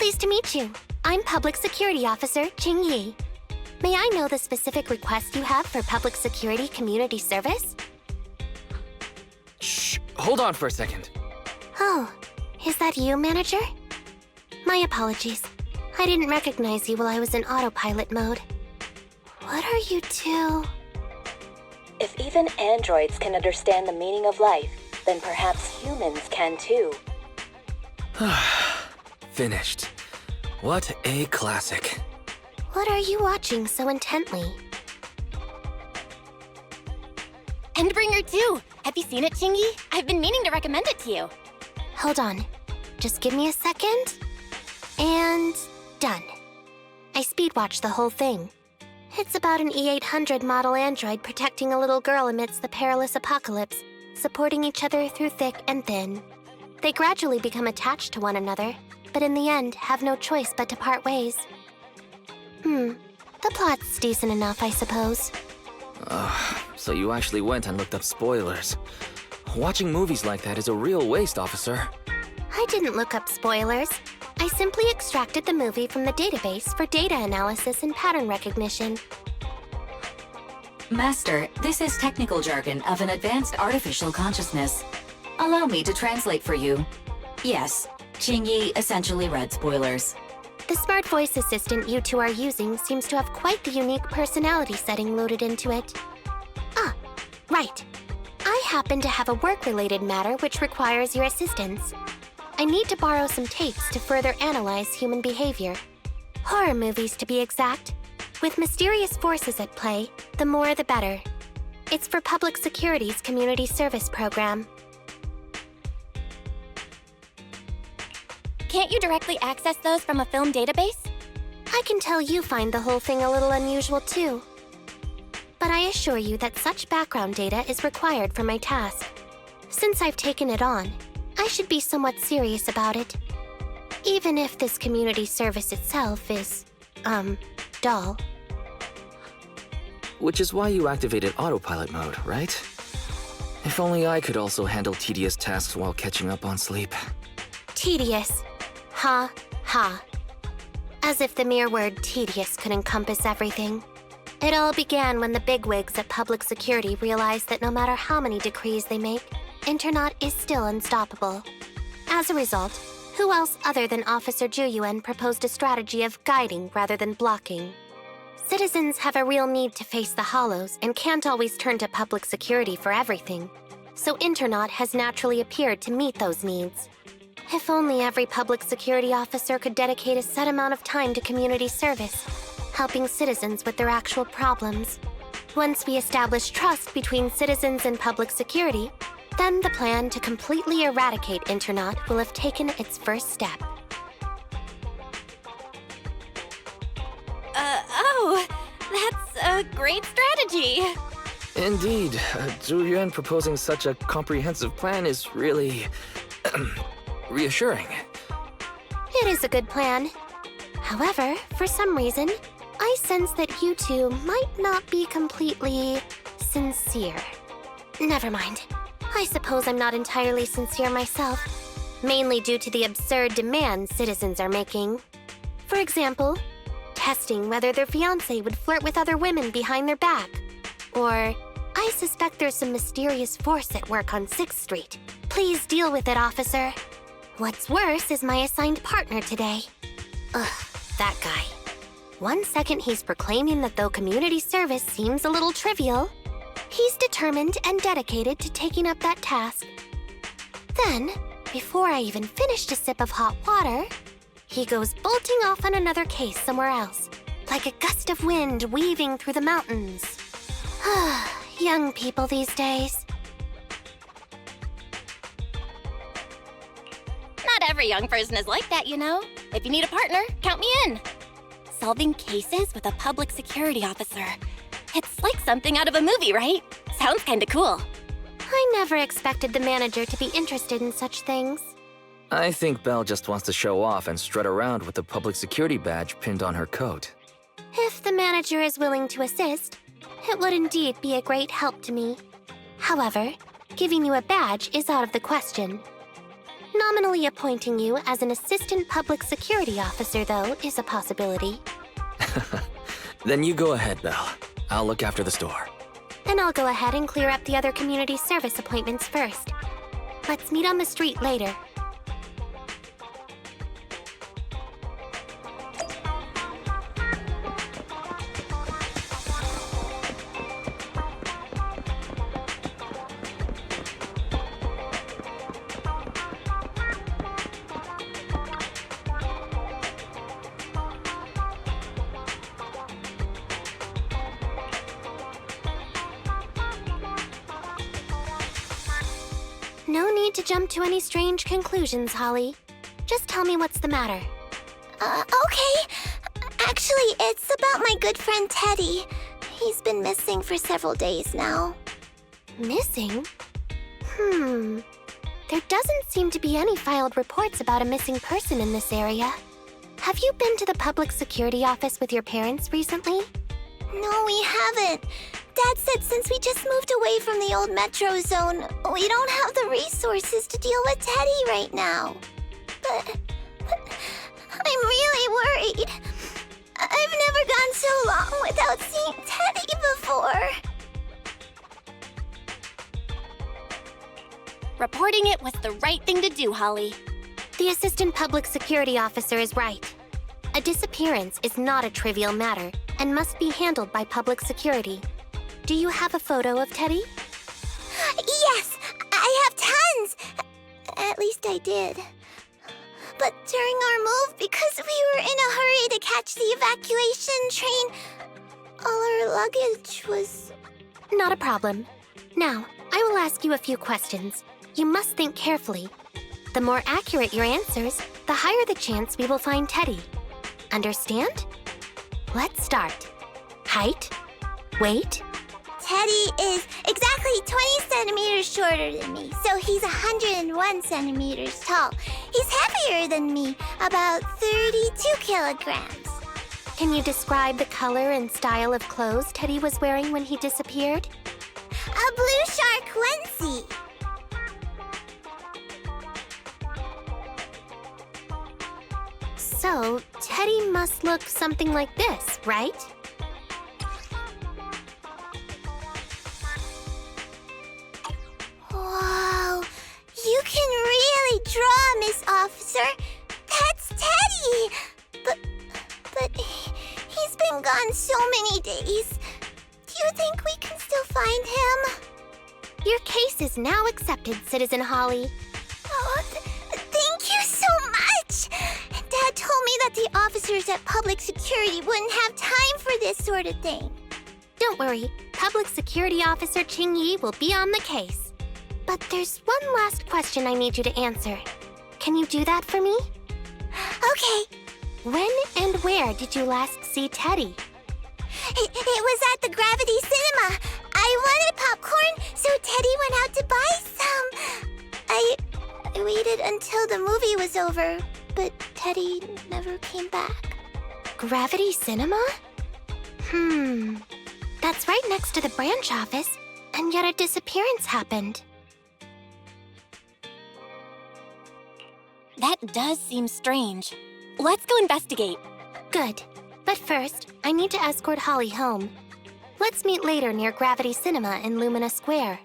Pleased to meet you. I'm Public Security Officer Qingyi. May I know the specific request you have for public security community service? Shh, hold on for a second. Oh, is that you, Manager? My apologies. I didn't recognize you while I was in autopilot mode. What are you two? If even androids can understand the meaning of life, then perhaps humans can too. Finished. What a classic. What are you watching so intently? Endbringer 2! Have you seen it, Qingyi? I've been meaning to recommend it to you. Hold on. Just give me a second. And done. I speed-watched the whole thing. It's about an E-800 model android protecting a little girl amidst the perilous apocalypse, supporting each other through thick and thin. They gradually become attached to one another, but in the end have no choice but to part ways. The plot's decent enough, I suppose. So you actually went and looked up spoilers. Watching movies like that is a real waste, officer. I didn't look up spoilers. I simply extracted the movie from the database for data analysis and pattern recognition. Master, this is technical jargon of an advanced artificial consciousness. Allow me to translate for you. Yes, Qingyi essentially read spoilers. The smart voice assistant you two are using seems to have quite the unique personality setting loaded into it. Ah, right. I happen to have a work-related matter which requires your assistance. I need to borrow some tapes to further analyze human behavior. Horror movies, to be exact. With mysterious forces at play, the more the better. It's for Public Security's community service program. Can't you directly access those from a film database? I can tell you find the whole thing a little unusual too. But I assure you that such background data is required for my task. Since I've taken it on, I should be somewhat serious about it. Even if this community service itself is, dull. Which is why you activated autopilot mode, right? If only I could also handle tedious tasks while catching up on sleep. Tedious. Ha, ha. As if the mere word tedious could encompass everything. It all began when the bigwigs at Public Security realized that no matter how many decrees they make, Internet is still unstoppable. As a result, who else other than Officer Juyuan proposed a strategy of guiding rather than blocking? Citizens have a real need to face the hollows and can't always turn to Public Security for everything. So Internet has naturally appeared to meet those needs. If only every Public Security officer could dedicate a set amount of time to community service, helping citizens with their actual problems. Once we establish trust between citizens and Public Security, then the plan to completely eradicate Internet will have taken its first step. That's a great strategy. Indeed, Zhu Yuan proposing such a comprehensive plan is really reassuring. It is a good plan. However, for some reason, I sense that you two might not be completely sincere. Never mind. I suppose I'm not entirely sincere myself, mainly due to the absurd demands citizens are making. For example, testing whether their fiancé would flirt with other women behind their back. Or, I suspect there's some mysterious force at work on 6th Street. Please deal with it, officer. What's worse is my assigned partner today. Ugh, that guy. One second he's proclaiming that though community service seems a little trivial, he's determined and dedicated to taking up that task. Then, before I even finished a sip of hot water, he goes bolting off on another case somewhere else, like a gust of wind weaving through the mountains. Young people these days. Not every young person is like that, you know. If you need a partner, count me in. Solving cases with a public security officer. It's like something out of a movie, right? Sounds kinda cool. I never expected the manager to be interested in such things. I think Belle just wants to show off and strut around with the public security badge pinned on her coat. If the manager is willing to assist, it would indeed be a great help to me. However, giving you a badge is out of the question. Nominally appointing you as an assistant public security officer, though, is a possibility. Then you go ahead, Belle. I'll look after the store. And I'll go ahead and clear up the other community service appointments first. Let's meet on the street later. No need to jump to any strange conclusions, Holly. Just tell me what's the matter. Okay. Actually, it's about my good friend Teddy. He's been missing for several days now. Missing? There doesn't seem to be any filed reports about a missing person in this area. Have you been to the public security office with your parents recently? No, we haven't. Dad said since we just moved away from the old metro zone, we don't have the resources to deal with Teddy right now. But I'm really worried. I've never gone so long without seeing Teddy before. Reporting it was the right thing to do, Holly. The assistant public security officer is right. A disappearance is not a trivial matter and must be handled by public security. Do you have a photo of Teddy? Yes, I have tons. At least I did. But during our move, because we were in a hurry to catch the evacuation train, all our luggage was... Not a problem. Now, I will ask you a few questions. You must think carefully. The more accurate your answers, the higher the chance we will find Teddy. Understand? Let's start. Height, weight, Teddy is exactly 20 centimeters shorter than me, so he's 101 centimeters tall. He's heavier than me, about 32 kilograms. Can you describe the color and style of clothes Teddy was wearing when he disappeared? A blue shark onesie. So, Teddy must look something like this, right? Whoa, you can really draw, Miss Officer. That's Teddy. But he's been gone so many days. Do you think we can still find him? Your case is now accepted, Citizen Holly. Oh, thank you so much. Dad told me that the officers at Public Security wouldn't have time for this sort of thing. Don't worry, Public Security Officer Qingyi will be on the case. But there's one last question I need you to answer. Can you do that for me? Okay. When and where did you last see Teddy? It was at the Gravity Cinema. I wanted popcorn, so Teddy went out to buy some. I waited until the movie was over, but Teddy never came back. Gravity Cinema? That's right next to the branch office, and yet a disappearance happened. That does seem strange. Let's go investigate. Good. But first, I need to escort Holly home. Let's meet later near Gravity Cinema in Lumina Square.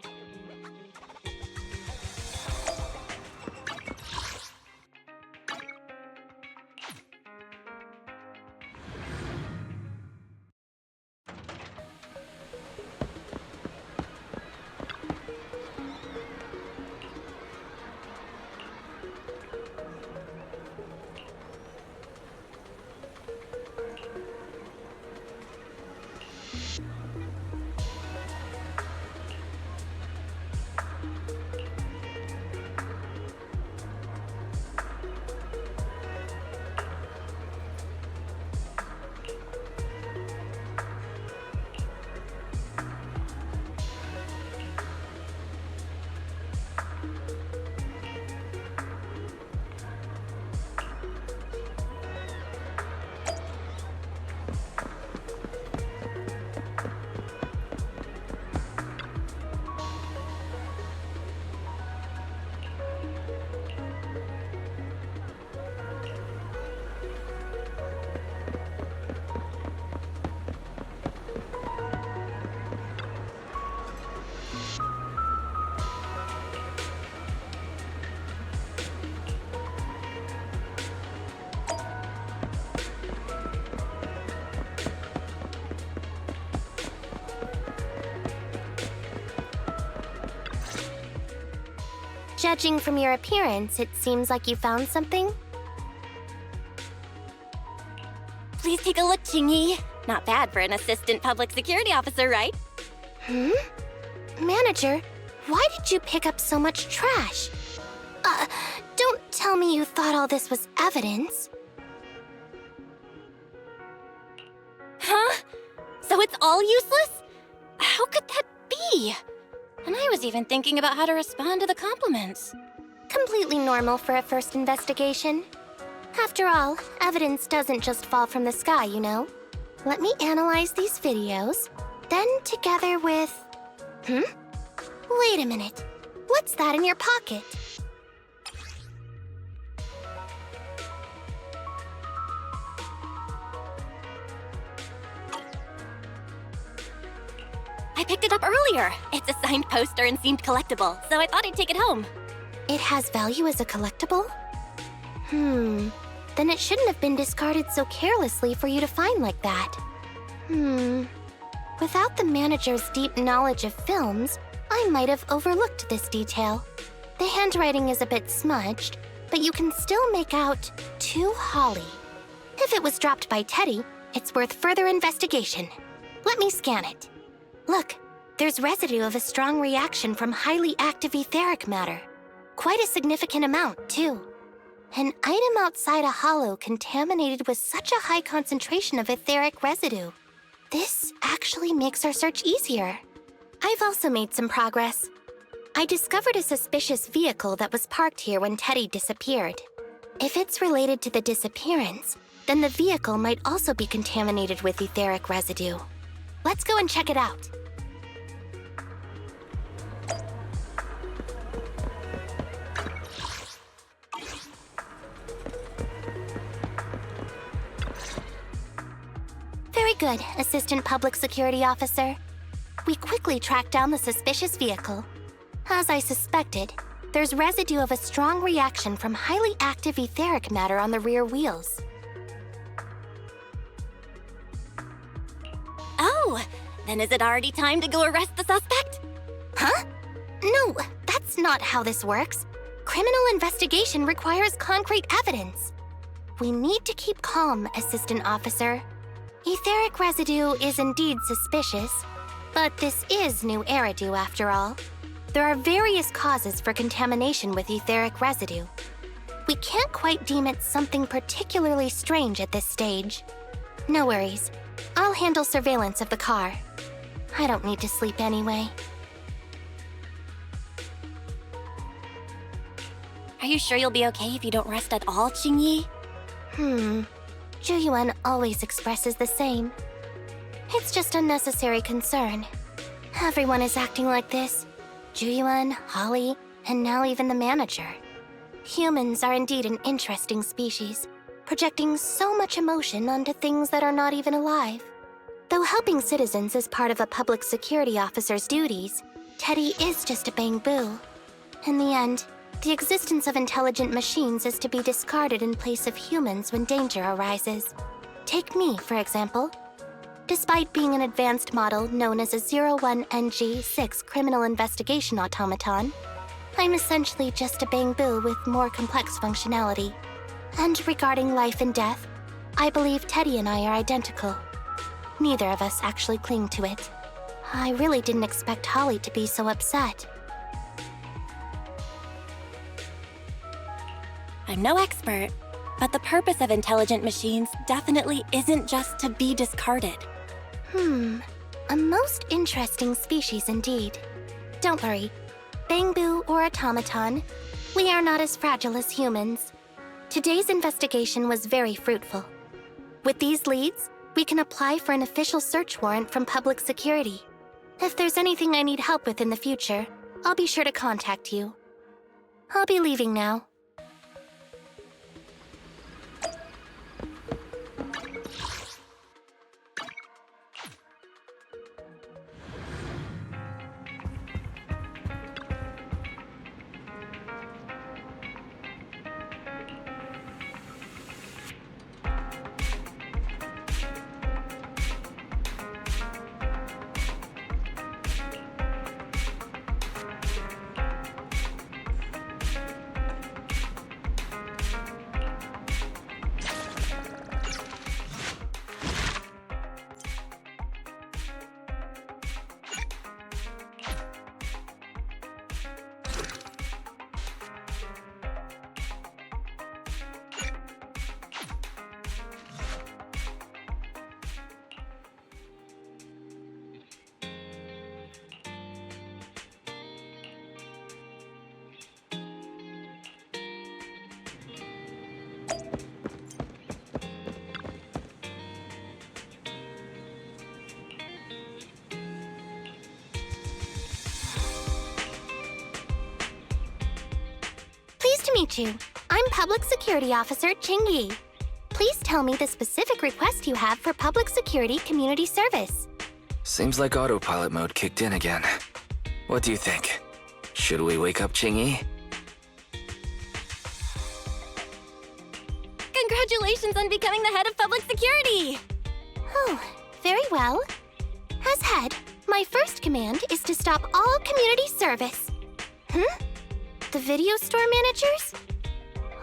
Judging from your appearance, it seems like you found something. Please take a look, Qingyi. Not bad for an assistant public security officer, right? Manager, why did you pick up so much trash? Don't tell me you thought all this was evidence. Huh? So it's all useless? How could that be? And I was even thinking about how to respond to the compliments. Completely normal for a first investigation. After all, evidence doesn't just fall from the sky, you know. Let me analyze these videos, then together with... Wait a minute. What's that in your pocket? I picked it up earlier. It's a signed poster and seemed collectible, so I thought I'd take it home. It has value as a collectible? Then it shouldn't have been discarded so carelessly for you to find like that. Without the manager's deep knowledge of films, I might have overlooked this detail. The handwriting is a bit smudged, but you can still make out "To Holly." If it was dropped by Teddy, it's worth further investigation. Let me scan it. Look, there's residue of a strong reaction from highly active etheric matter. Quite a significant amount, too. An item outside a hollow contaminated with such a high concentration of etheric residue. This actually makes our search easier. I've also made some progress. I discovered a suspicious vehicle that was parked here when Teddy disappeared. If it's related to the disappearance, then the vehicle might also be contaminated with etheric residue. Let's go and check it out. Very good, Assistant Public Security Officer. We quickly tracked down the suspicious vehicle. As I suspected, there's residue of a strong reaction from highly active etheric matter on the rear wheels. Oh, then is it already time to go arrest the suspect? Huh? No, that's not how this works. Criminal investigation requires concrete evidence. We need to keep calm, Assistant Officer. Etheric residue is indeed suspicious, but this is new Eridu after all. There are various causes for contamination with etheric residue. We can't quite deem it something particularly strange at this stage. No worries. I'll handle surveillance of the car. I don't need to sleep anyway. Are you sure you'll be okay if you don't rest at all, Qingyi? Zhu always expresses the same. It's just unnecessary concern. Everyone is acting like this. Zhu, Holly, and now even the manager. Humans are indeed an interesting species, projecting so much emotion onto things that are not even alive. Though helping citizens is part of a public security officer's duties, Teddy is just a Bangboo. In the end, the existence of intelligent machines is to be discarded in place of humans when danger arises. Take me, for example. Despite being an advanced model known as a 01NG6 criminal investigation automaton, I'm essentially just a Bangboo with more complex functionality. And regarding life and death, I believe Teddy and I are identical. Neither of us actually cling to it. I really didn't expect Holly to be so upset. I'm no expert, but the purpose of intelligent machines definitely isn't just to be discarded. A most interesting species indeed. Don't worry, Bangboo or automaton, we are not as fragile as humans. Today's investigation was very fruitful. With these leads, we can apply for an official search warrant from public security. If there's anything I need help with in the future, I'll be sure to contact you. I'll be leaving now. about you. I'm Public Security Officer Qingyi. Please tell me the specific request you have for public security community service. Seems like autopilot mode kicked in again. What do you think? Should we wake up Qingyi? Congratulations on becoming the head of public security! Oh, very well. As head, my first command is to stop all community service. The video store managers?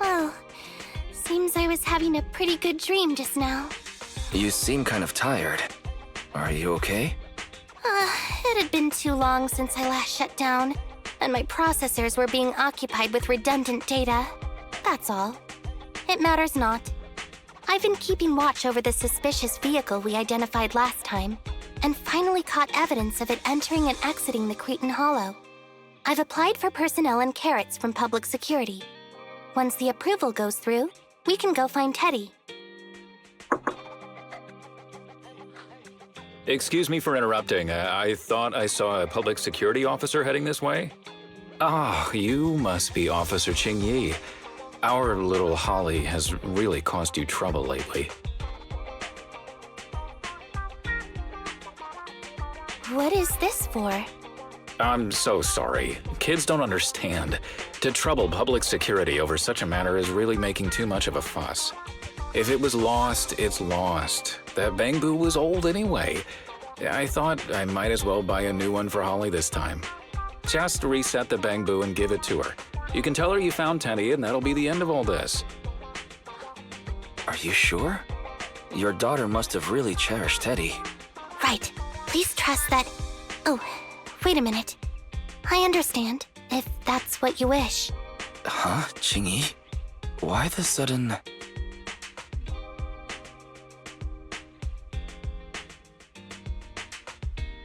Well, seems I was having a pretty good dream just now. You seem kind of tired. Are you okay? It had been too long since I last shut down, and my processors were being occupied with redundant data. That's all. It matters not. I've been keeping watch over the suspicious vehicle we identified last time, and finally caught evidence of it entering and exiting the Cretan Hollow. I've applied for personnel and carrots from public security. Once the approval goes through, we can go find Teddy. Excuse me for interrupting. I thought I saw a public security officer heading this way. Ah, you must be Officer Qingyi. Our little Holly has really caused you trouble lately. What is this for? I'm so sorry. Kids don't understand. To trouble public security over such a matter is really making too much of a fuss. If it was lost, it's lost. That Bangboo was old anyway. I thought I might as well buy a new one for Holly this time. Just reset the Bangboo and give it to her. You can tell her you found Teddy and that'll be the end of all this. Are you sure? Your daughter must have really cherished Teddy. Right. Please trust that... Oh, wait a minute. I understand, if that's what you wish. Huh, Qingyi? Why the sudden...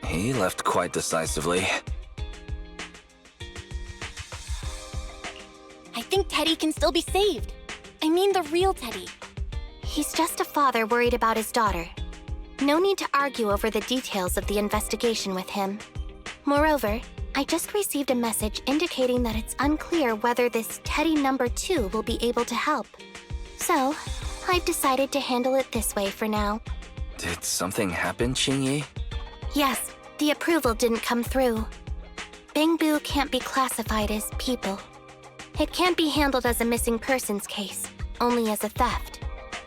He left quite decisively. I think Teddy can still be saved. I mean the real Teddy. He's just a father worried about his daughter. No need to argue over the details of the investigation with him. Moreover, I just received a message indicating that it's unclear whether this Teddy number 2 will be able to help. So, I've decided to handle it this way for now. Did something happen, Qingyi? Yes, the approval didn't come through. Bangboo can't be classified as people. It can't be handled as a missing persons case, only as a theft.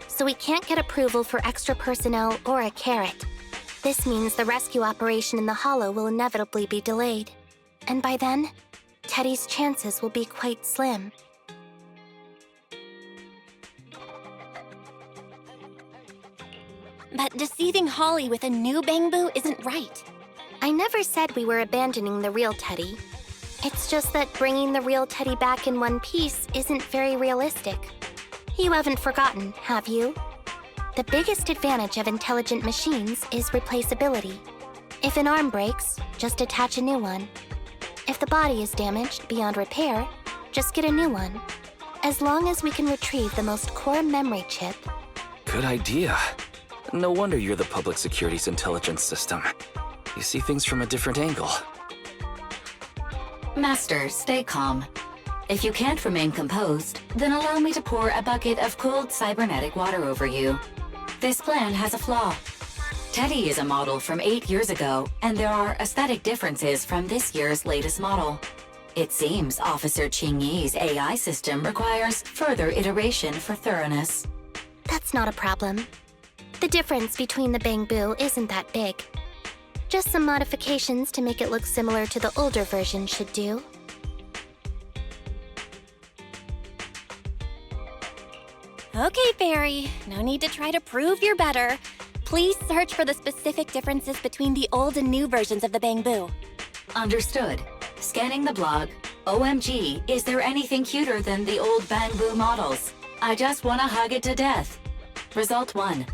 So we can't get approval for extra personnel or a carrot. This means the rescue operation in the Hollow will inevitably be delayed. And by then, Teddy's chances will be quite slim. But deceiving Holly with a new Bangboo isn't right. I never said we were abandoning the real Teddy. It's just that bringing the real Teddy back in one piece isn't very realistic. You haven't forgotten, have you? The biggest advantage of intelligent machines is replaceability. If an arm breaks, just attach a new one. If the body is damaged beyond repair, just get a new one. As long as we can retrieve the most core memory chip. Good idea. No wonder you're the public security's intelligence system. You see things from a different angle. Master, stay calm. If you can't remain composed, then allow me to pour a bucket of cold cybernetic water over you. This plan has a flaw. Teddy is a model from 8 years ago, and there are aesthetic differences from this year's latest model. It seems Officer Qingyi's AI system requires further iteration for thoroughness. That's not a problem. The difference between the Bangboo isn't that big. Just some modifications to make it look similar to the older version should do. Okay, Fairy. No need to try to prove you're better. Please search for the specific differences between the old and new versions of the Bangboo. Understood. Scanning the blog. OMG, is there anything cuter than the old Bangboo models? I just want to hug it to death. Result 1.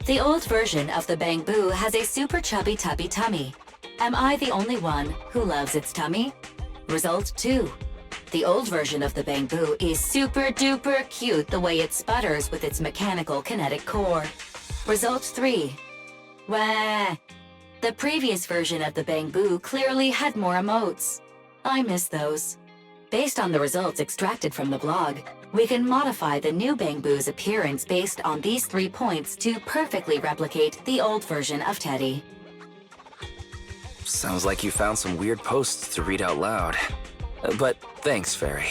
The old version of the Bangboo has a super chubby tubby tummy. Am I the only one who loves its tummy? Result 2. The old version of the Bangboo is super duper cute the way it sputters with its mechanical kinetic core. Result 3. Wah. The previous version of the Bangboo clearly had more emotes. I miss those. Based on the results extracted from the blog, we can modify the new Bangboo's appearance based on these 3 points to perfectly replicate the old version of Teddy. Sounds like you found some weird posts to read out loud. But thanks, Fairy.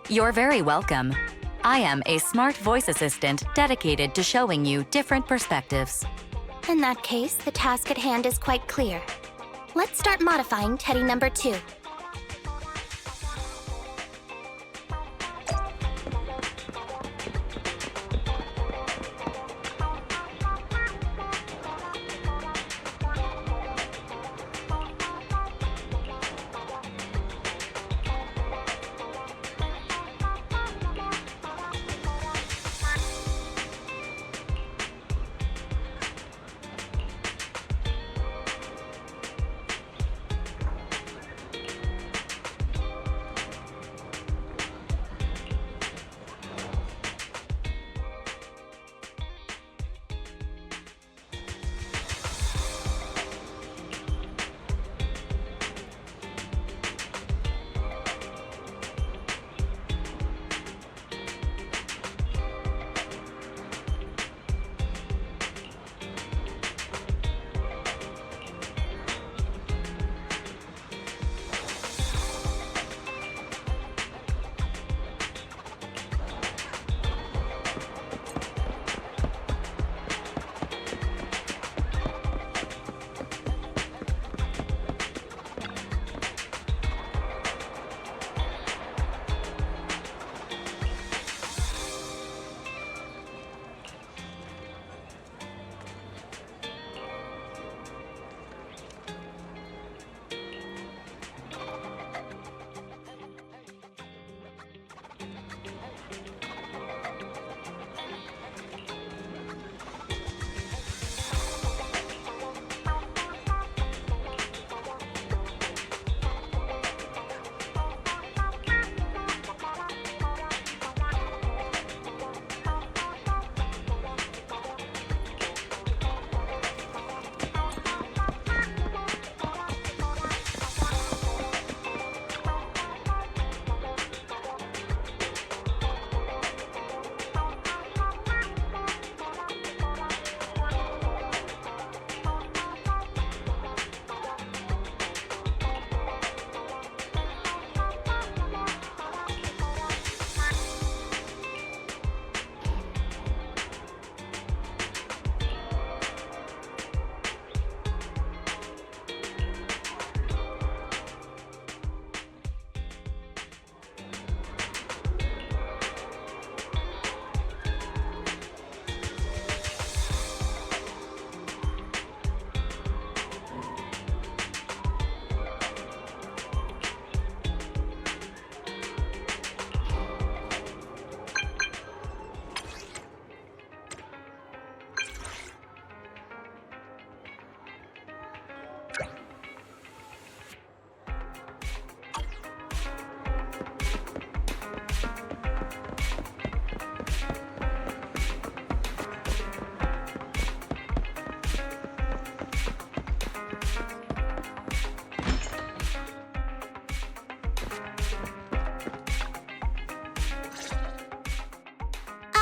You're very welcome. I am a smart voice assistant dedicated to showing you different perspectives. In that case, the task at hand is quite clear. Let's start modifying Teddy number 2.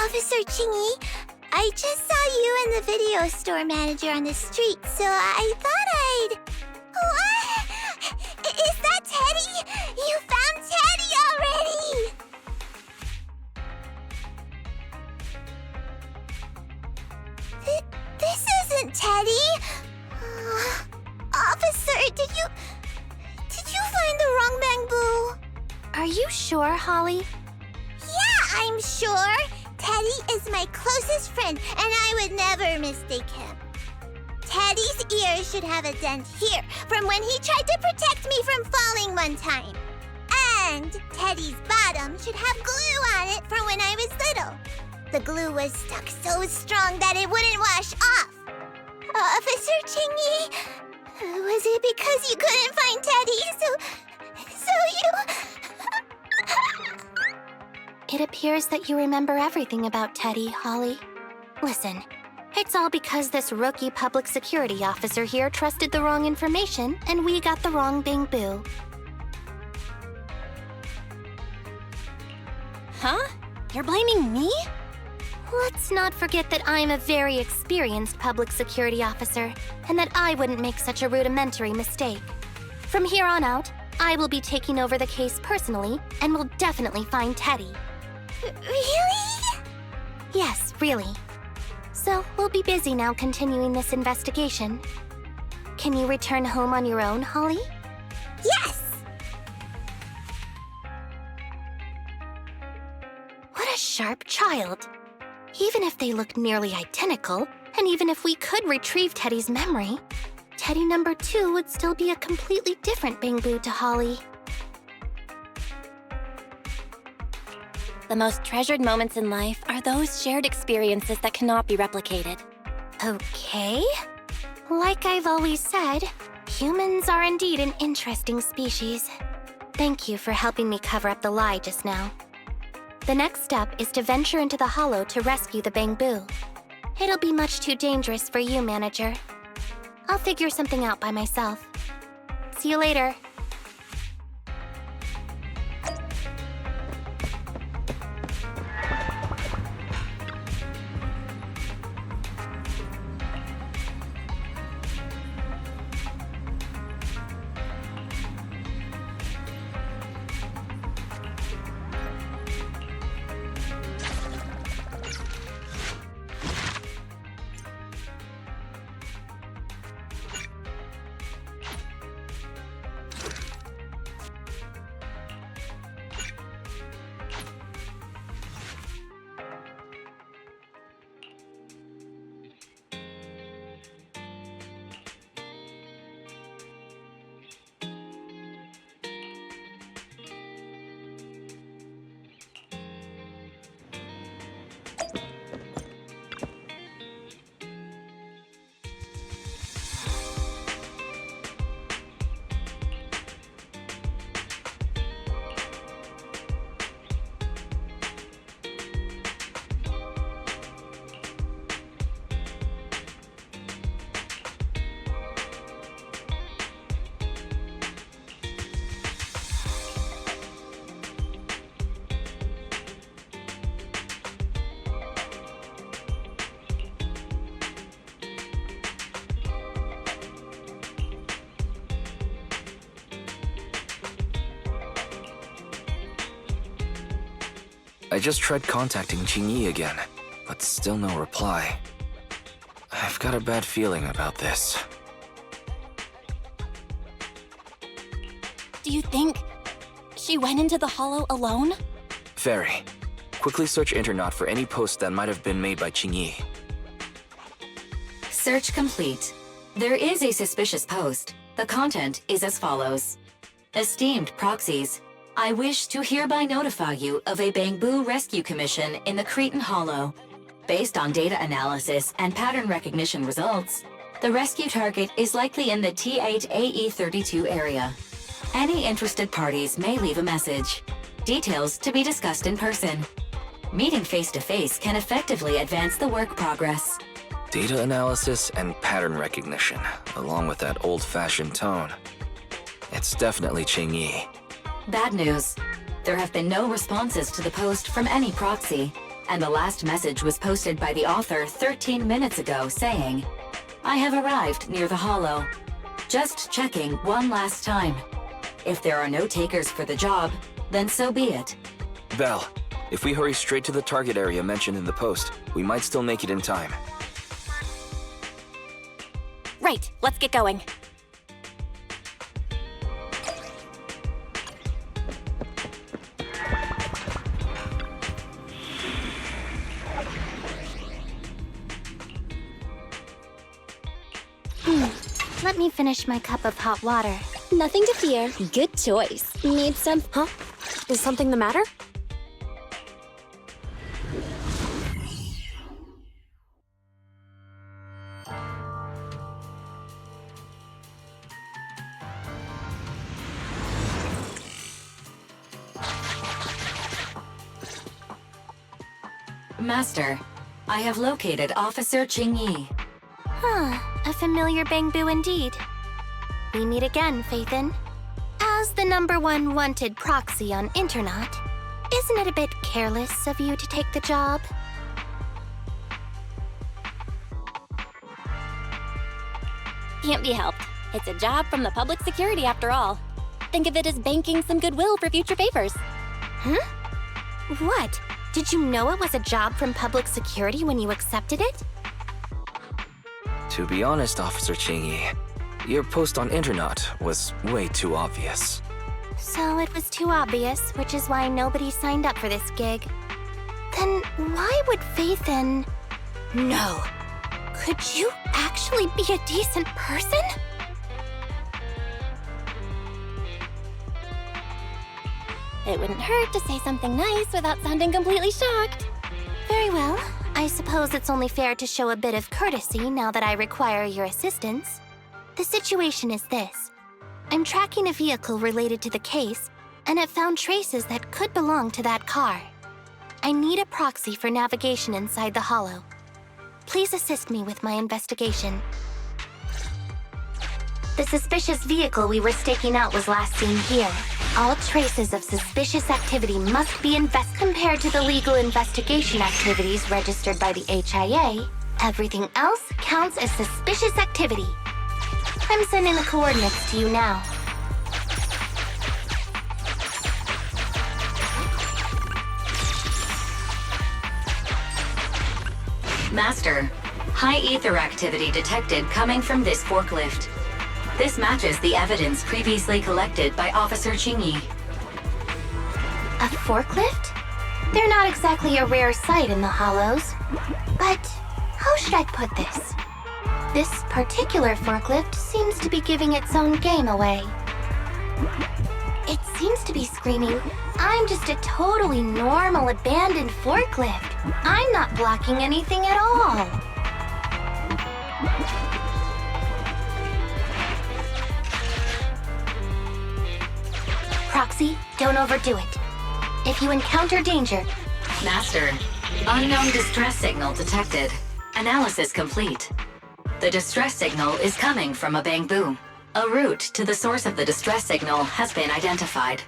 Officer Qingyi, I just saw you and the video store manager on the street, so I thought I'd... What? Is that Teddy? You found Teddy already! This isn't Teddy! Officer, did you find the wrong Bangboo? Are you sure, Holly? Yeah, I'm sure! Teddy is my closest friend, and I would never mistake him. Teddy's ear should have a dent here from when he tried to protect me from falling one time. And Teddy's bottom should have glue on it from when I was little. The glue was stuck so strong that it wouldn't wash off. Officer Qingyi, was it because you couldn't find Teddy, so you... It appears that you remember everything about Teddy, Holly. Listen, it's all because this rookie public security officer here trusted the wrong information and we got the wrong Bangboo. Huh? You're blaming me? Let's not forget that I'm a very experienced public security officer, and that I wouldn't make such a rudimentary mistake. From here on out, I will be taking over the case personally, and will definitely find Teddy. Really? Yes, really. So, we'll be busy now continuing this investigation. Can you return home on your own, Holly? Yes! What a sharp child. Even if they look nearly identical, and even if we could retrieve Teddy's memory, Teddy number 2 would still be a completely different Bangboo to Holly. The most treasured moments in life are those shared experiences that cannot be replicated. Okay. Like I've always said, humans are indeed an interesting species. Thank you for helping me cover up the lie just now. The next step is to venture into the hollow to rescue the Bangboo. It'll be much too dangerous for you, Manager. I'll figure something out by myself. See you later. I just tried contacting Qingyi again, but still no reply. I've got a bad feeling about this. Do you think she went into the hollow alone? Very. Quickly search Internet for any posts that might have been made by Qingyi. Search complete. There is a suspicious post. The content is as follows. Esteemed proxies, I wish to hereby notify you of a Bangboo rescue commission in the Cretan Hollow. Based on data analysis and pattern recognition results, the rescue target is likely in the T8AE32 area. Any interested parties may leave a message. Details to be discussed in person. Meeting face-to-face can effectively advance the work progress. Data analysis and pattern recognition, along with that old-fashioned tone. It's definitely Qingyi. Bad news. There have been no responses to the post from any proxy, and the last message was posted by the author 13 minutes ago saying, I have arrived near the hollow. Just checking one last time. If there are no takers for the job, then so be it. Belle, if we hurry straight to the target area mentioned in the post, we might still make it in time. Right, let's get going. Let me finish my cup of hot water. Nothing to fear. Good choice. Need some... Huh? Is something the matter? Master, I have located Officer Qingyi. A familiar Bangboo indeed. We meet again, Faithin. As the #1 wanted proxy on Internet, isn't it a bit careless of you to take the job. Can't be helped. It's a job from the public security after all. Think of it as banking some goodwill for future favors. Huh? What? Did you know it was a job from public security when you accepted it? To be honest, Officer Qingyi, your post on Internet was way too obvious. So it was too obvious, which is why nobody signed up for this gig. Then why would Faith and... No. Could you actually be a decent person? It wouldn't hurt to say something nice without sounding completely shocked. Very well. I suppose it's only fair to show a bit of courtesy now that I require your assistance. The situation is this. I'm tracking a vehicle related to the case, and have found traces that could belong to that car. I need a proxy for navigation inside the hollow. Please assist me with my investigation. The suspicious vehicle we were staking out was last seen here. All traces of suspicious activity must be compared to the legal investigation activities registered by the HIA. Everything else counts as suspicious activity. I'm sending the coordinates to you now. Master, high ether activity detected coming from this forklift. This matches the evidence previously collected by Officer Qingyi. A forklift? They're not exactly a rare sight in the Hollows. But how should I put this? This particular forklift seems to be giving its own game away. It seems to be screaming, "I'm just a totally normal abandoned forklift. I'm not blocking anything at all." Proxy, don't overdo it. If you encounter danger... Master, unknown distress signal detected. Analysis complete. The distress signal is coming from a Bangboo. A route to the source of the distress signal has been identified.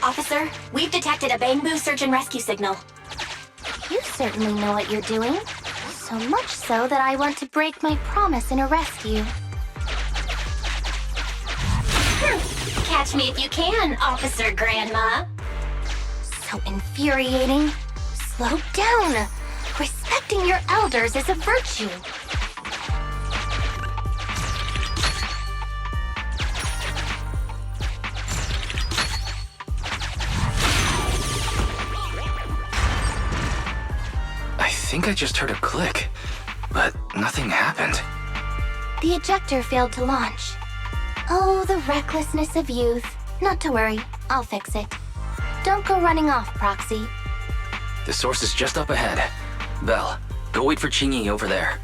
Officer, we've detected a Bangboo search and rescue signal. You certainly know what you're doing. So much so that I want to break my promise and arrest you. Catch me if you can, Officer Grandma. So infuriating. Slow down. Respecting your elders is a virtue. I think I just heard a click, but nothing happened. The ejector failed to launch. Oh, the recklessness of youth. Not to worry, I'll fix it. Don't go running off, Proxy. The source is just up ahead. Belle, go wait for Qingyi over there.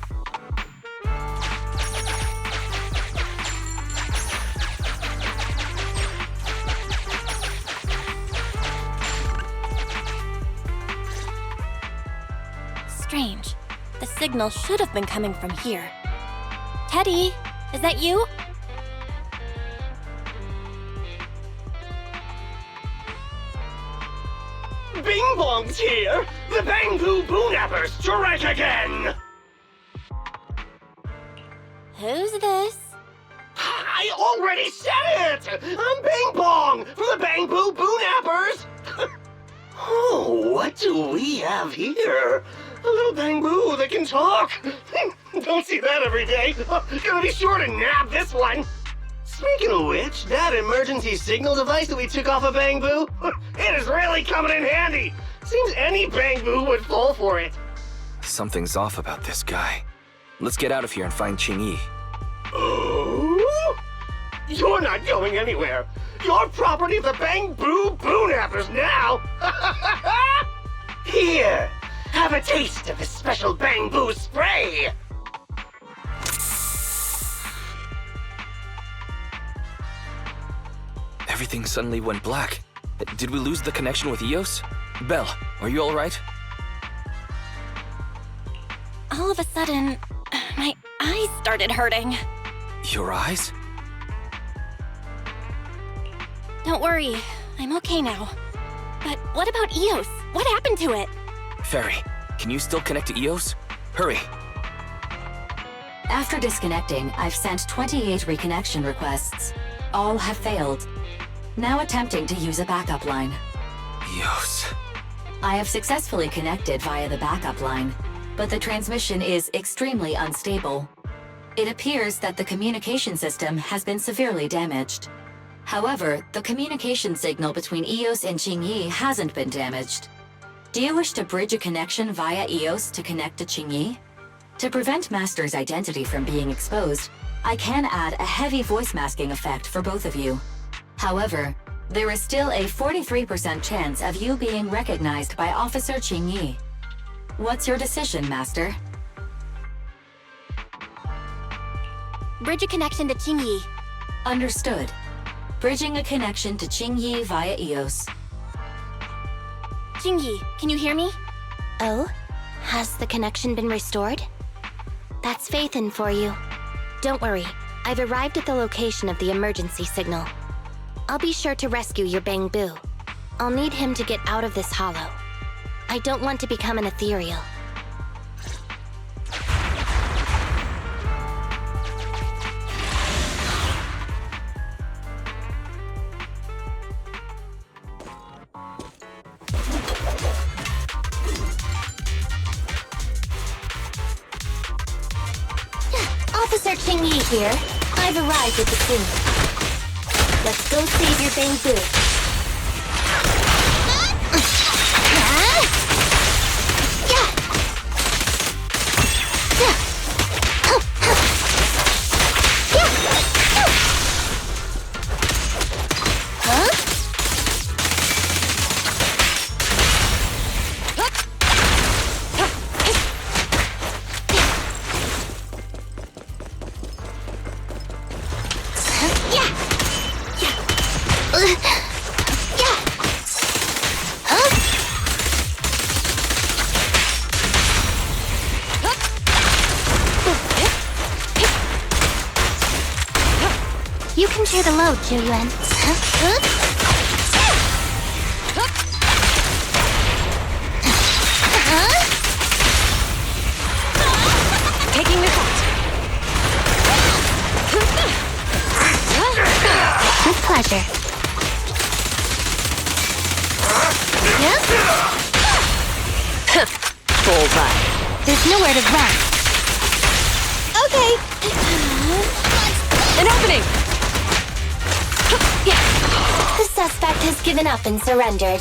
Strange. The signal should have been coming from here. Teddy, is that you? Bing Bong's here! The Bangboo Boonappers strike again! Who's this? I already said it! I'm Bing Bong from the Bangboo Boonappers! Oh, what do we have here? A little Bangboo that can talk! Don't see that every day. Gonna be sure to nab this one! Speaking of which, that emergency signal device that we took off of Bangboo, it is really coming in handy. Seems any Bangboo would fall for it. Something's off about this guy. Let's get out of here and find Qingyi. Oh? You're not going anywhere. You're property of the Bangboo Boonappers now. Here, have a taste of this special Bangboo spray. Everything suddenly went black. Did we lose the connection with Eos? Belle, are you alright? All of a sudden, my eyes started hurting. Your eyes? Don't worry, I'm okay now. But what about Eos? What happened to it? Fairy, can you still connect to EOS? Hurry! After disconnecting, I've sent 28 reconnection requests. All have failed. Now attempting to use a backup line. EOS. I have successfully connected via the backup line, but the transmission is extremely unstable. It appears that the communication system has been severely damaged. However, the communication signal between EOS and Qingyi hasn't been damaged. Do you wish to bridge a connection via EOS to connect to Qingyi? To prevent Master's identity from being exposed, I can add a heavy voice masking effect for both of you. However, there is still a 43% chance of you being recognized by Officer Qingyi. What's your decision, Master? Bridge a connection to Qingyi. Understood. Bridging a connection to Qingyi via EOS. Qingyi, can you hear me? Oh? Has the connection been restored? That's Faithin for you. Don't worry, I've arrived at the location of the emergency signal. I'll be sure to rescue your Bangboo. I'll need him to get out of this hollow. I don't want to become an ethereal. Officer Qingyi here. I've arrived at the scene. Let's go save your Bangboo. You can share the load, Zhu-Yuan. Taking this out. With pleasure. Bullseye. There's nowhere to run. Okay. An opening. The suspect has given up and surrendered.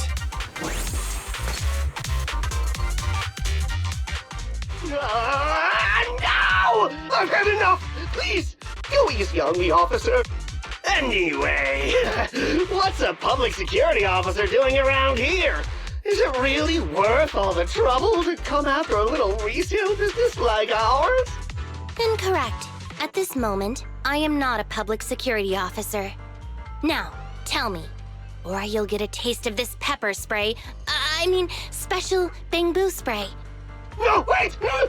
No! I've had enough! Please, go easy on me, officer. Anyway, what's a public security officer doing around here? Is it really worth all the trouble to come after a little resale business like ours? Incorrect. At this moment, I am not a public security officer. Now, tell me, or you'll get a taste of this pepper spray. I mean, special Bangboo spray. No, wait! No,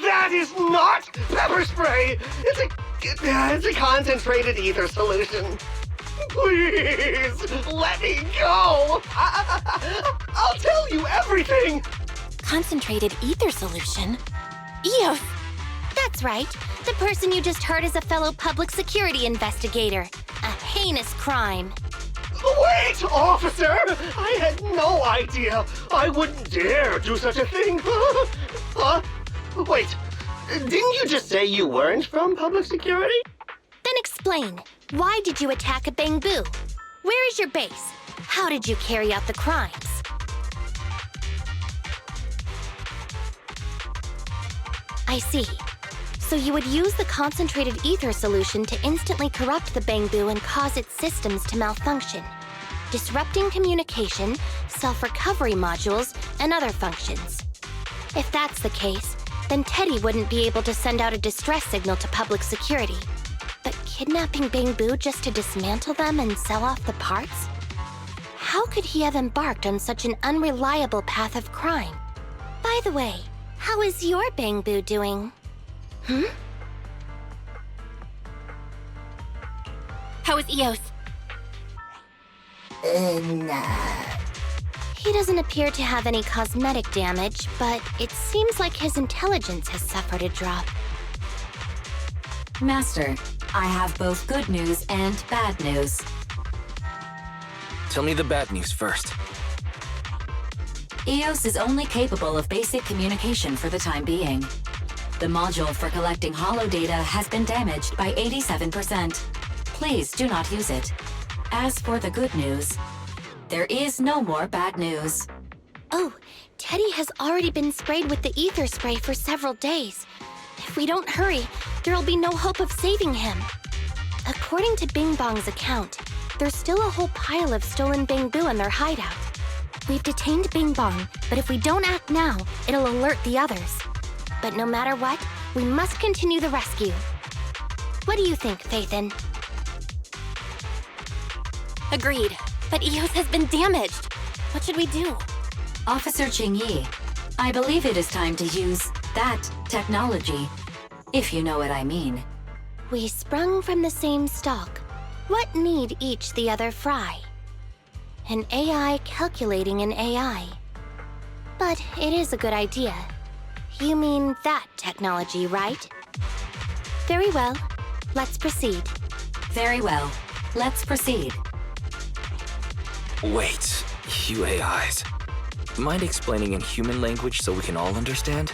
that is not pepper spray! It's a concentrated ether solution. Please, let me go! I'll tell you everything! Concentrated ether solution? EOS! That's right. The person you just heard is a fellow public security investigator. A heinous crime. Wait, officer! I had no idea. I wouldn't dare do such a thing. Huh? Wait, didn't you just say you weren't from public security? Then explain. Why did you attack a Bangboo? Where is your base? How did you carry out the crimes? I see. So you would use the concentrated ether solution to instantly corrupt the Bangboo and cause its systems to malfunction, disrupting communication, self-recovery modules, and other functions. If that's the case, then Teddy wouldn't be able to send out a distress signal to public security. But kidnapping Bangboo just to dismantle them and sell off the parts? How could he have embarked on such an unreliable path of crime? By the way, how is your Bangboo doing? How is EOS? He doesn't appear to have any cosmetic damage, but it seems like his intelligence has suffered a drop. Master, I have both good news and bad news. Tell me the bad news first. EOS is only capable of basic communication for the time being. The module for collecting holo data has been damaged by 87%. Please do not use it. As for the good news, there is no more bad news. Oh, Teddy has already been sprayed with the ether spray for several days. If we don't hurry, there'll be no hope of saving him. According to Bing Bong's account, there's still a whole pile of stolen Bangboo in their hideout. We've detained Bing Bong, but if we don't act now, it'll alert the others. But no matter what, we must continue the rescue. What do you think, Faithin? Agreed. But EOS has been damaged. What should we do? Officer Qingyi, I believe it is time to use that technology, if you know what I mean. We sprung from the same stock. What need each the other fry? An AI calculating an AI. But it is a good idea. You mean that technology, right? Very well. Let's proceed. Very well. Let's proceed. Wait, you AIs. Mind explaining in human language so we can all understand?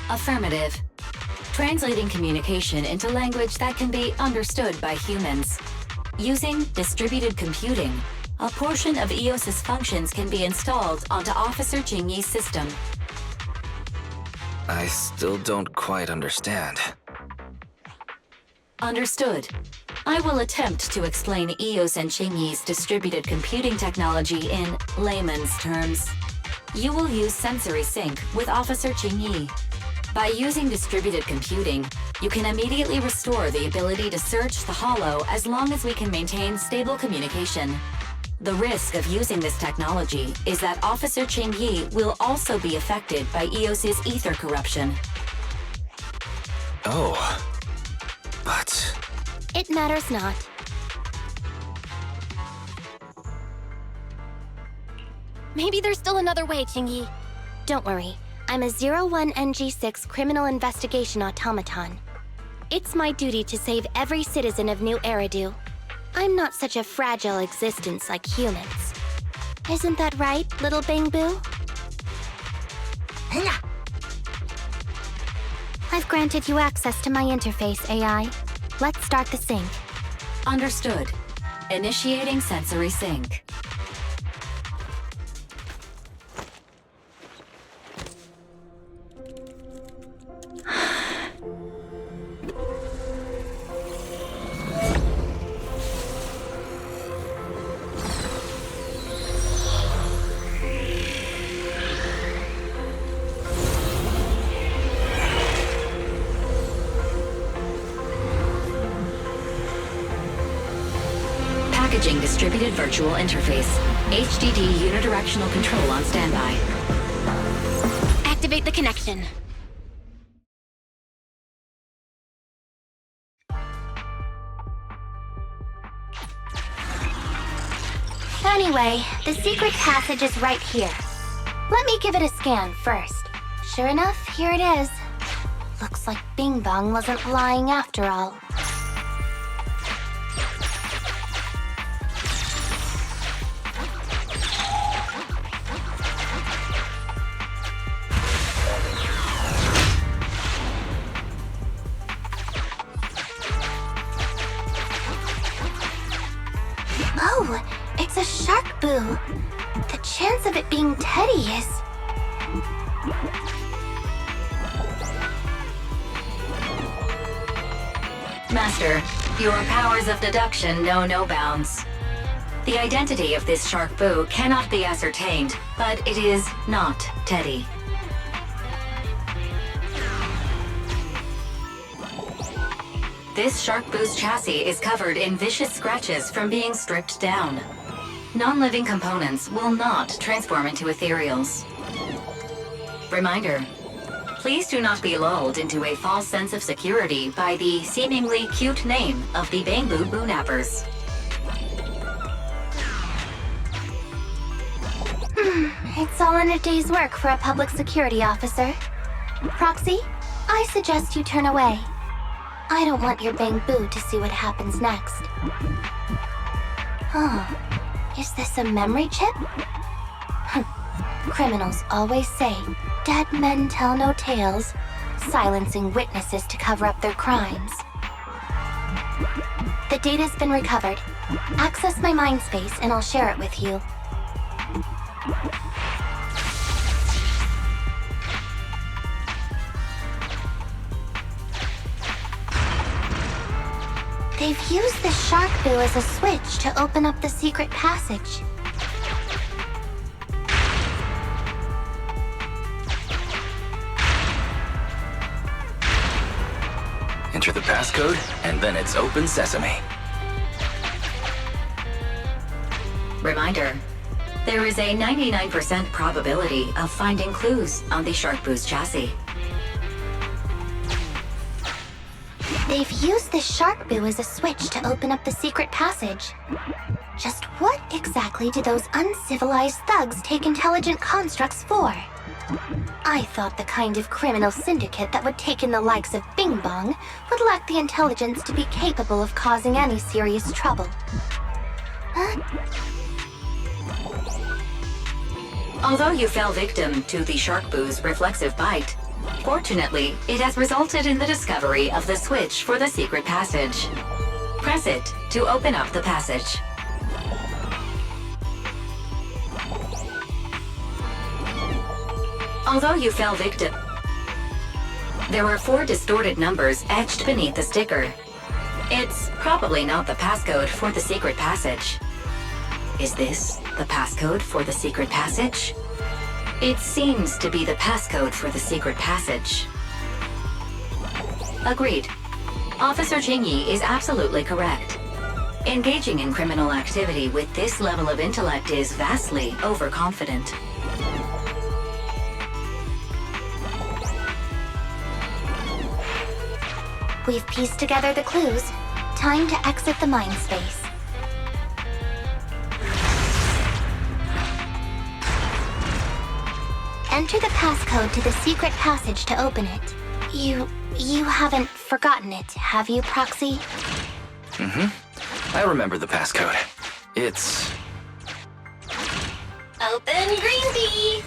Affirmative. Translating communication into language that can be understood by humans. Using distributed computing, a portion of EOS's functions can be installed onto Officer Qingyi's system. I still don't quite understand. Understood. I will attempt to explain EOS and Qingyi's distributed computing technology in layman's terms. You will use sensory sync with Officer Qingyi. By using distributed computing, you can immediately restore the ability to search the holo as long as we can maintain stable communication. The risk of using this technology is that Officer Qingyi will also be affected by EOS's ether corruption. Oh. But... It matters not. Maybe there's still another way, Qingyi. Don't worry. I'm a 01NG6 criminal investigation automaton. It's my duty to save every citizen of New Eridu. I'm not such a fragile existence like humans. Isn't that right, little Bangboo? I've granted you access to my interface, AI. Let's start the sync. Understood. Initiating sensory sync. Packaging distributed virtual interface. HDD unidirectional control on standby. Activate the connection. Anyway, the secret passage is right here. Let me give it a scan first. Sure enough, here it is. Looks like Bing Bong wasn't lying after all. Oh, it's a shark boo. The chance of it being Teddy is... Master, your powers of deduction know no bounds. The identity of this shark boo cannot be ascertained, but it is not Teddy. This shark boo's chassis is covered in vicious scratches from being stripped down. Non-living components will not transform into ethereals. Reminder, please do not be lulled into a false sense of security by the seemingly cute name of the Bangboo Boonappers. It's all in a day's work for a public security officer. Proxy, I suggest you turn away. I don't want your Bangboo to see what happens next. Oh, is this a memory chip? Criminals always say, dead men tell no tales, silencing witnesses to cover up their crimes. The data's been recovered. Access my mind space and I'll share it with you. They've used the shark boo as a switch to open up the secret passage. Enter the passcode, and then it's open sesame. Reminder, there is a 99% probability of finding clues on the Shark Boo's chassis. They've used the shark boo as a switch to open up the secret passage. Just what exactly do those uncivilized thugs take intelligent constructs for? I thought the kind of criminal syndicate that would take in the likes of Bing Bong would lack the intelligence to be capable of causing any serious trouble. Huh? Although you fell victim to the Shark Boo's reflexive bite, fortunately, it has resulted in the discovery of the switch for the secret passage. Press it to open up the passage. Although you fell victim, there were 4 distorted numbers etched beneath the sticker. It's probably not the passcode for the secret passage. Is this the passcode for the secret passage? It seems to be the passcode for the secret passage. Agreed. Officer Qingyi is absolutely correct. Engaging in criminal activity with this level of intellect is vastly overconfident. We've pieced together the clues. Time to exit the mind space. Enter the passcode to the secret passage to open it. You haven't forgotten it, have you, Proxy? I remember the passcode. It's... Open green tea!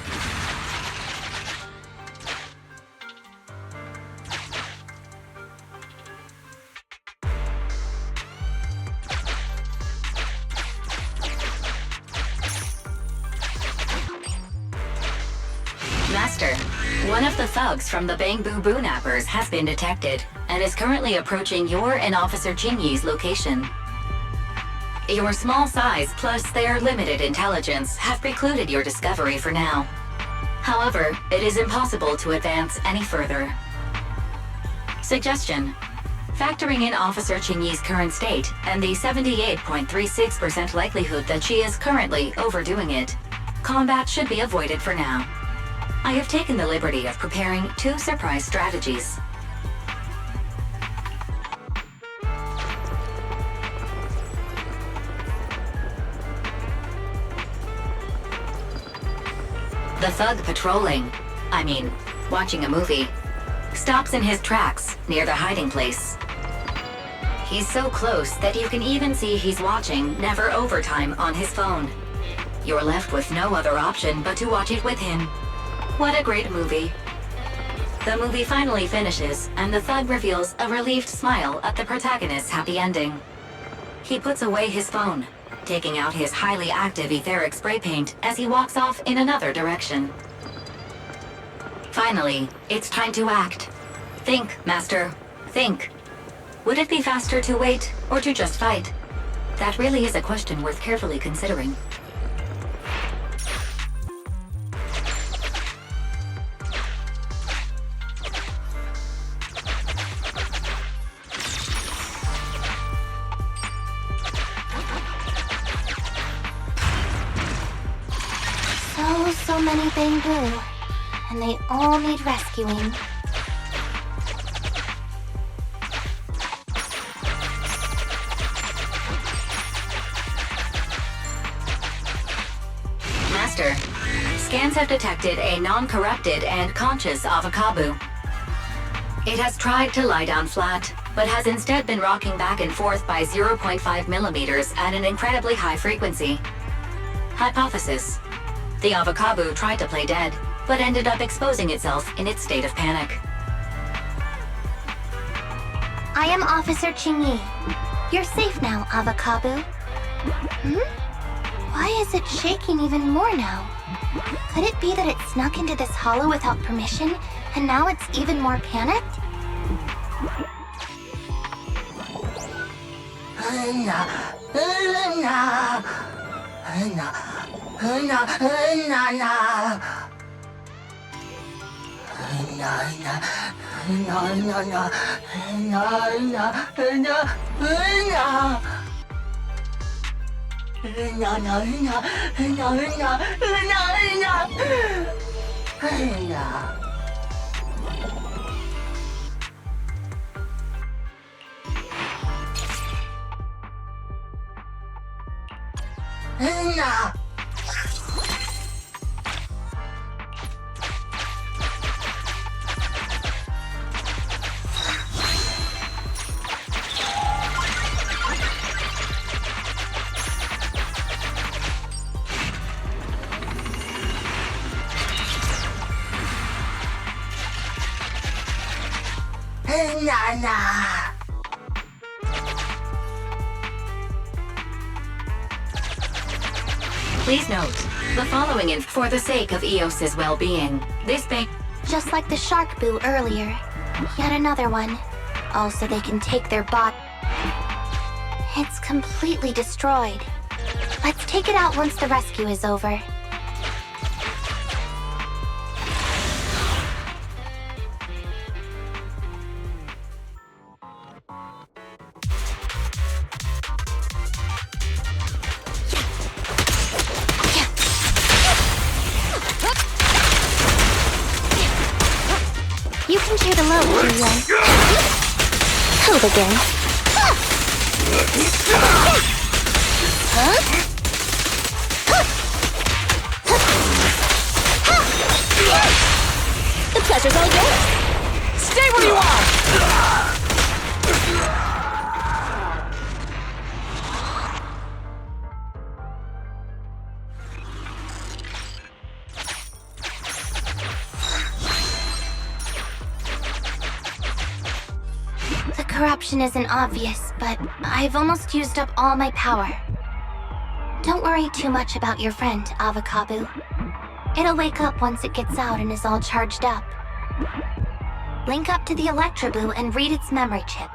Master, one of the thugs from the Bangboo Boo-nappers has been detected and is currently approaching your and Officer Qingyi's location. Your small size plus their limited intelligence have precluded your discovery for now. However, it is impossible to advance any further. Suggestion: factoring in Officer Qingyi's current state and the 78.36% likelihood that she is currently overdoing it, combat should be avoided for now. I have taken the liberty of preparing 2 surprise strategies. The thug patrolling, watching a movie, stops in his tracks near the hiding place. He's so close that you can even see he's watching Never Overtime on his phone. You're left with no other option but to watch it with him. What a great movie. The movie finally finishes, and the thug reveals a relieved smile at the protagonist's happy ending. He puts away his phone, taking out his highly active etheric spray paint as he walks off in another direction. Finally, it's time to act. Think, Master. Think. Would it be faster to wait, or to just fight? That really is a question worth carefully considering. So many Bangboo, and they all need rescuing. Master, scans have detected a non-corrupted and conscious Avakabu. It has tried to lie down flat, but has instead been rocking back and forth by 0.5 millimeters at an incredibly high frequency. Hypothesis: the Avakabu tried to play dead, but ended up exposing itself in its state of panic. I am Officer Qingyi. You're safe now, Avakabu. Why is it shaking even more now? Could it be that it snuck into this hollow without permission, and now it's even more panicked? Please note, the following for the sake of Eos's well-being. This Just like the shark boo earlier. Yet another one. Also, they can take their bot. It's completely destroyed. Let's take it out once the rescue is over. You can cheer the low, Qingyi. Who begin? The pleasure's all yours. Stay where you are! The corruption isn't obvious, but I've almost used up all my power. Don't worry too much about your friend, Avakabu. It'll wake up once it gets out and is all charged up. Link up to the Electroboo and read its memory chip.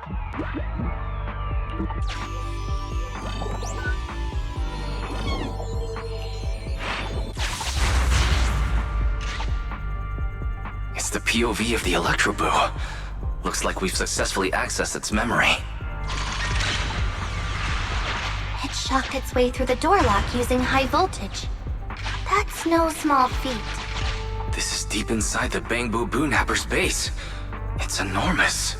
It's the POV of the Electroboo. Looks like we've successfully accessed its memory. It shocked its way through the door lock using high voltage. That's no small feat. This is deep inside the Bangboo Boonapper's base. It's enormous.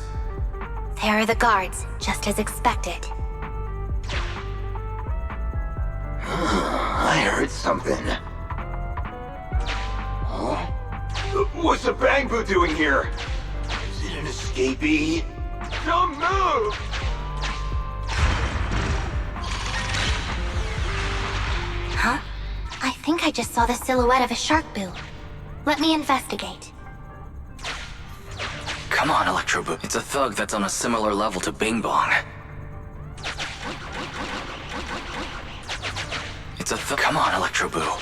There are the guards, just as expected. I heard something. Huh? What's the Bangboo doing here? Is it an escapee? Don't move! Huh? I think I just saw the silhouette of a shark boo. Let me investigate. Come on, Electroboo. It's a thug that's on a similar level to Bing Bong. It's a thug. Come on, Electroboo.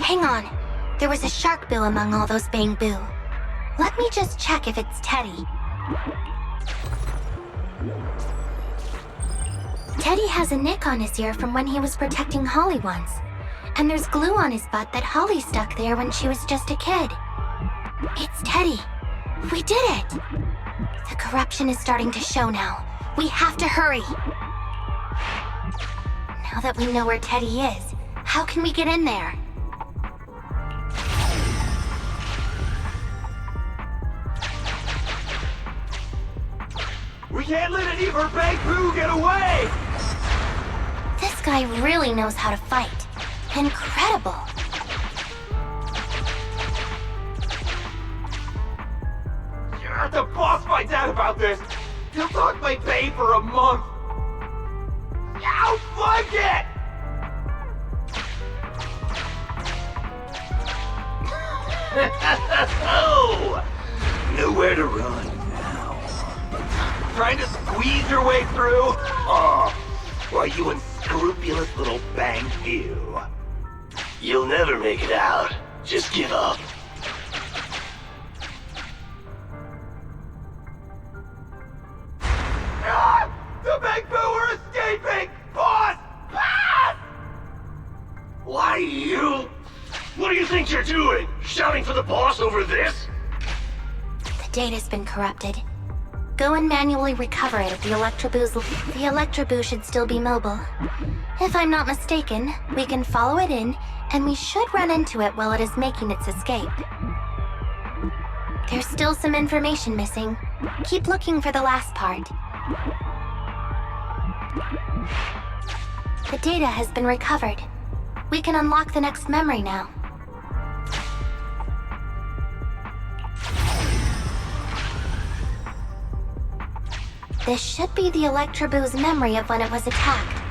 Hang on. There was a shark boo among all those Bangboo. Let me just check if it's Teddy. Teddy has a nick on his ear from when he was protecting Holly once. And there's glue on his butt that Holly stuck there when she was just a kid. It's Teddy. We did it! The corruption is starting to show now. We have to hurry. Now that we know where Teddy is, how can we get in there? We can't let any of our Bangboo get away! This guy really knows how to fight. Incredible. If the boss finds out about this, he'll talk my pay for a month. I'll fuck it! Oh, nowhere to run now. Trying to squeeze your way through? Oh, why, you unscrupulous little Bangboo. You'll never make it out. Just give up. Ah! The Bangboo are escaping! Boss! Pass! Why, you... What do you think you're doing? Shouting for the boss over this? The data's been corrupted. Go and manually recover it at the Electroboo's... The Electroboo should still be mobile. If I'm not mistaken, we can follow it in, and we should run into it while it is making its escape. There's still some information missing. Keep looking for the last part. The data has been recovered. We can unlock the next memory now. This should be the Electroboo's memory of when it was attacked.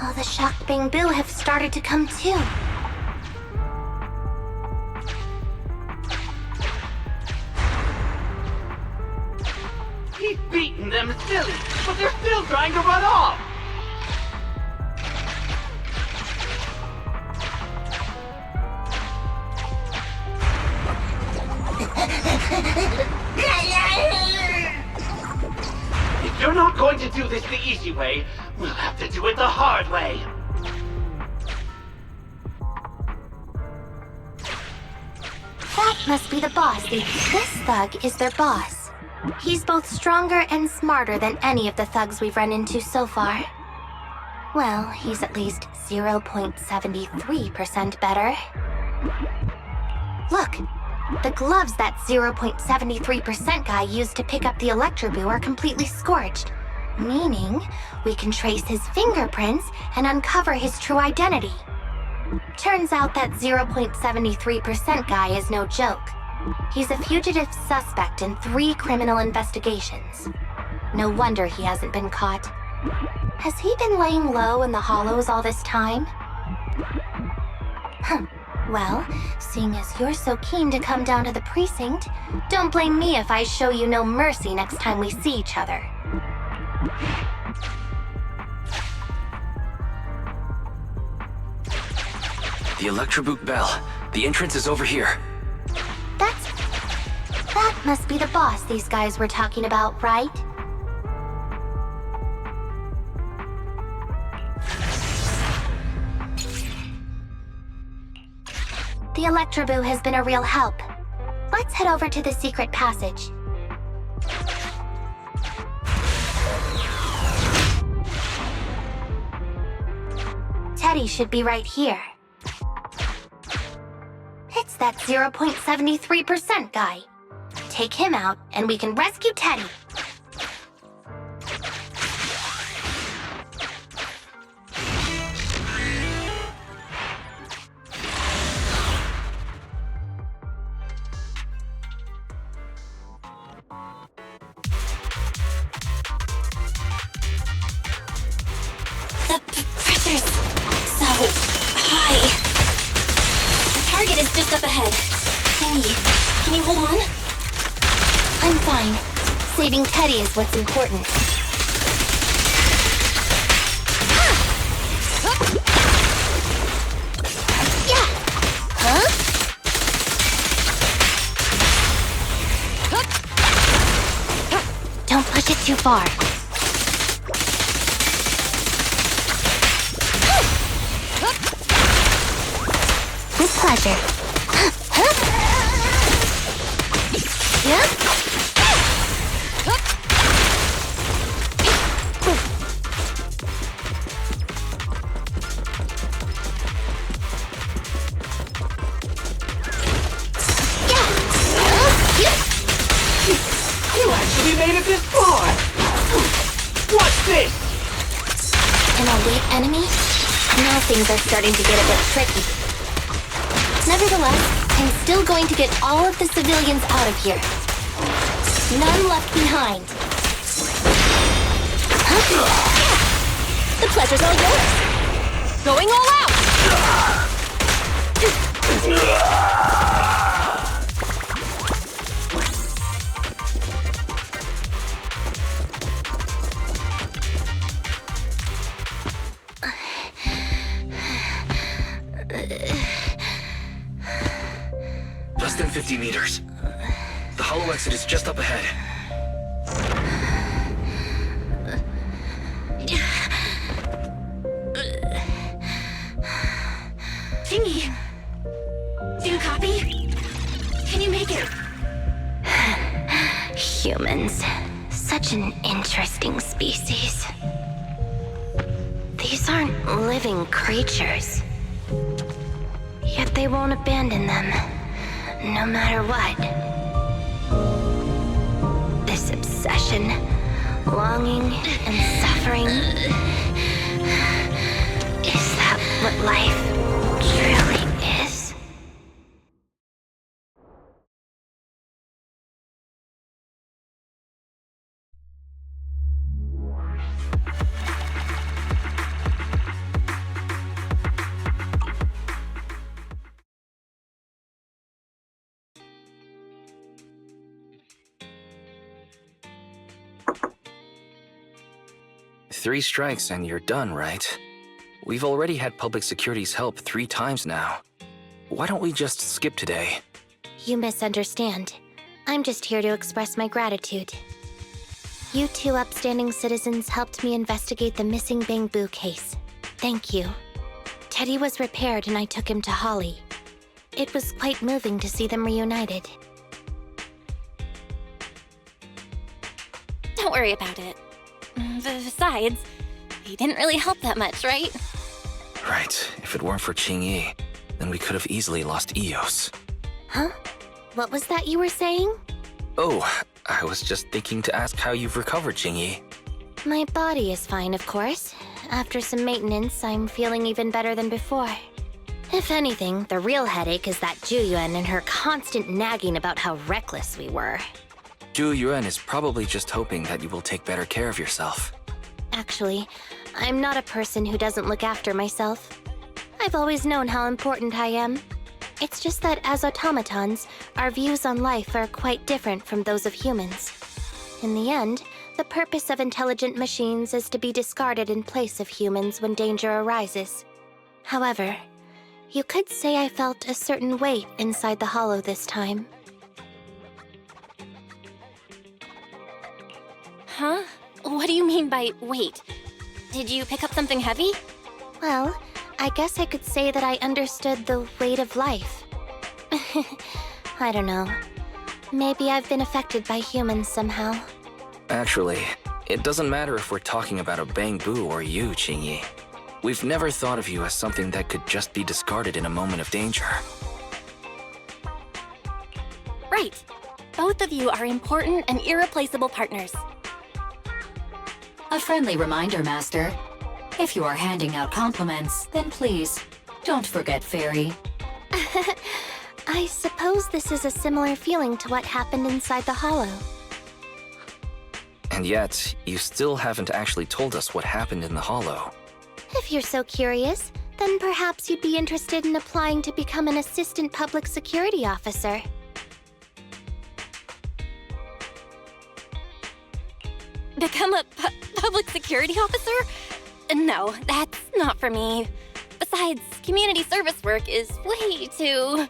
Oh, the shocked Bangboo have started to come too. He's beaten them silly, but they're still trying to run off! If you're not going to do this the easy way, we'll have to do it the hard way. That must be the boss. This thug is their boss. He's both stronger and smarter than any of the thugs we've run into so far. Well, he's at least 0.73% better. Look! The gloves that 0.73% guy used to pick up the Electroboo are completely scorched, meaning we can trace his fingerprints and uncover his true identity. Turns out that 0.73% guy is no joke. He's a fugitive suspect in 3 criminal investigations. No wonder he hasn't been caught. Has he been laying low in the hollows all this time? Huh. Well, seeing as you're so keen to come down to the precinct, don't blame me if I show you no mercy next time we see each other. The Electroboot bell. The entrance is over here. That must be the boss these guys were talking about, right? The Electroboo has been a real help. Let's head over to the secret passage. Teddy should be right here. It's that 0.73% guy. Take him out, and we can rescue Teddy. The pressure's so high. The target is just up ahead. Qingyi, can you hold on? I'm fine. Saving Teddy is what's important. Yeah! Huh? Don't push it too far. With pleasure. Yeah? You actually made it this far! What's this? An elite enemy? Now things are starting to get a bit tricky. Nevertheless, I'm still going to get all of the civilians out of here. None left behind. The pleasure's all yours. Going all out! Less than 50 meters. The hollow exit is just up ahead. Qingyi! Do you copy? Can you make it? Humans. Such an interesting species. These aren't living creatures. Yet they won't abandon them, no matter what. This obsession, longing, and suffering. Is that what life truly is? Three strikes and you're done, right? We've already had public security's help 3 times now. Why don't we just skip today? You misunderstand. I'm just here to express my gratitude. You 2 upstanding citizens helped me investigate the missing Bangboo case. Thank you. Teddy was repaired and I took him to Holly. It was quite moving to see them reunited. Don't worry about it. Besides, he didn't really help that much, right? Right. If it weren't for Qingyi, then we could have easily lost Eos. Huh? What was that you were saying? Oh, I was just thinking to ask how you've recovered, Qingyi. My body is fine, of course. After some maintenance, I'm feeling even better than before. If anything, the real headache is that Juyuan and her constant nagging about how reckless we were. Zhu Yuan is probably just hoping that you will take better care of yourself. Actually, I'm not a person who doesn't look after myself. I've always known how important I am. It's just that as automatons, our views on life are quite different from those of humans. In the end, the purpose of intelligent machines is to be discarded in place of humans when danger arises. However, you could say I felt a certain weight inside the hollow this time. Huh? What do you mean by weight? Did you pick up something heavy? Well, I guess I could say that I understood the weight of life. I don't know. Maybe I've been affected by humans somehow. Actually, it doesn't matter if we're talking about a Bangboo or you, Qingyi. We've never thought of you as something that could just be discarded in a moment of danger. Right. Both of you are important and irreplaceable partners. A friendly reminder, Master. If you are handing out compliments, then please, don't forget Fairy. I suppose this is a similar feeling to what happened inside the hollow. And yet, you still haven't actually told us what happened in the hollow. If you're so curious, then perhaps you'd be interested in applying to become an assistant public security officer. Become a public security officer? No, that's not for me. Besides, community service work is way too...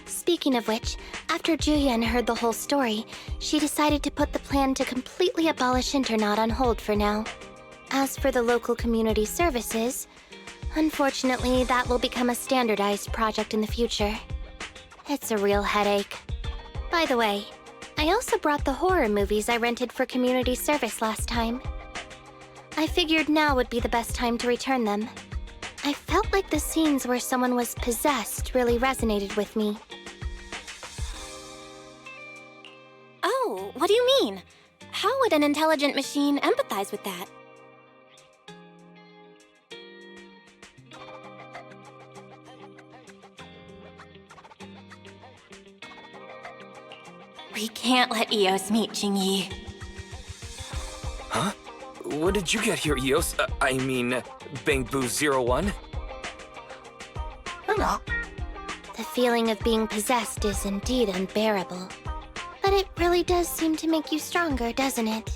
Speaking of which, after Julian heard the whole story, she decided to put the plan to completely abolish Internaut on hold for now. As for the local community services, unfortunately, that will become a standardized project in the future. It's a real headache. By the way, I also brought the horror movies I rented for community service last time. I figured now would be the best time to return them. I felt like the scenes where someone was possessed really resonated with me. Oh, what do you mean? How would an intelligent machine empathize with that? We can't let Eos meet Qingyi. Huh? When did you get here, Eos? I mean, Bangboo 01? Hello. The feeling of being possessed is indeed unbearable. But it really does seem to make you stronger, doesn't it?